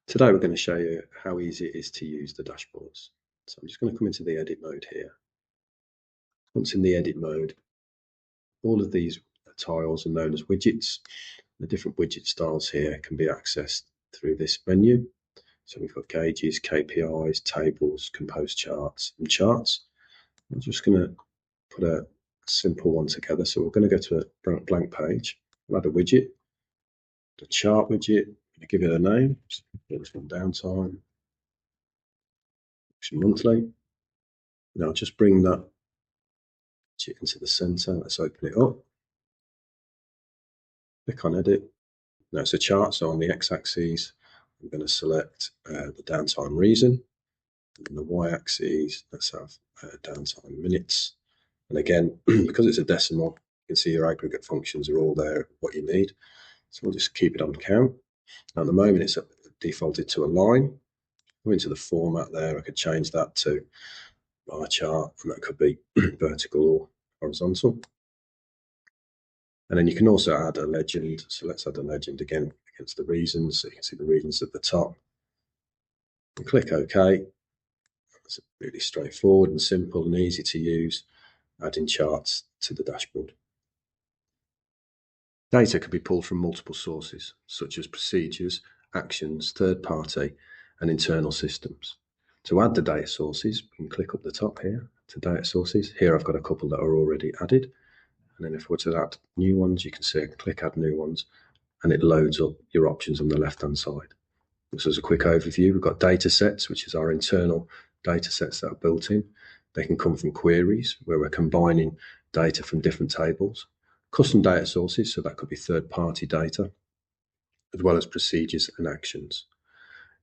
Today we're going to show you how easy it is to use the dashboards. So I'm just going to come into the edit mode here. Once in the edit mode, all of these tiles are known as widgets. The different widget styles here can be accessed through this menu. So we've got gauges, KPIs, tables, composed charts, and charts. I'm just going to put a simple one together. So we're going to go to a blank page. We'll add a widget, the chart widget. I'm going to give it a name. It's from downtime, monthly. Now just bring that into the center. Let's open it up. Click on edit. Now it's a chart, so on the x-axis, I'm going to select the downtime reason. And on the y-axis, let's have downtime minutes. And again, because it's a decimal, you can see your aggregate functions are all there, what you need. So we'll just keep it on count. Now at the moment, it's defaulted to a line. Go into the format there. I could change that to bar chart, and that could be vertical or horizontal. And then you can also add a legend. So let's add a legend again against the reasons. So you can see the reasons at the top. And click OK. It's really straightforward and simple and easy to use, adding charts to the dashboard. Data can be pulled from multiple sources, such as procedures, actions, third-party, and internal systems. To add the data sources, you can click up the top here to data sources. Here I've got a couple that are already added. And then if we were to add new ones, you can see I can click add new ones, and it loads up your options on the left-hand side. So as a quick overview, we've got data sets, which is our internal data sets that are built in. They can come from queries, where we're combining data from different tables. Custom data sources, so that could be third-party data, as well as procedures and actions.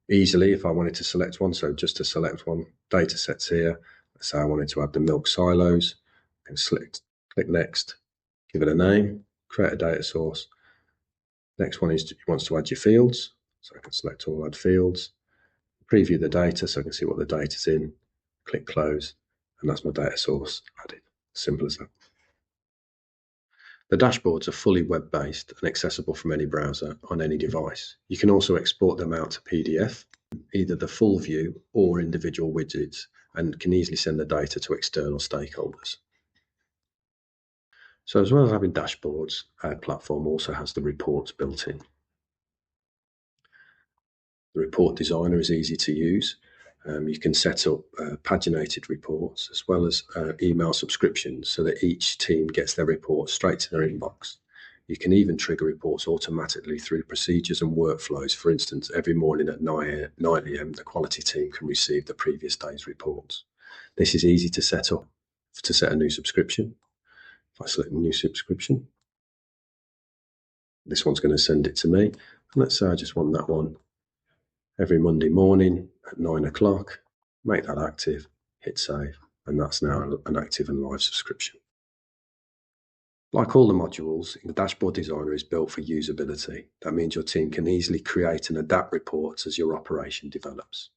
Easily, if I wanted to select one, so just to select one, data sets here. Let's say I wanted to add the milk silos, I can click next, give it a name, create a data source. Next one is wants to add your fields. So I can select all add fields, preview the data so I can see what the data's in, click close, and that's my data source added. Simple as that. The dashboards are fully web-based and accessible from any browser on any device. You can also export them out to PDF, either the full view or individual widgets, and can easily send the data to external stakeholders. So as well as having dashboards, our platform also has the reports built in. The report designer is easy to use. You can set up paginated reports as well as email subscriptions so that each team gets their report straight to their inbox. You can even trigger reports automatically through procedures and workflows. For instance, every morning at 9 a.m, the quality team can receive the previous day's reports. This is easy to set up to set a new subscription. If I select a new subscription, this one's going to send it to me. And let's say I just want that one every Monday morning at 9 o'clock, make that active, hit save, and that's now an active and live subscription. Like all the modules, the dashboard designer is built for usability. That means your team can easily create and adapt reports as your operation develops.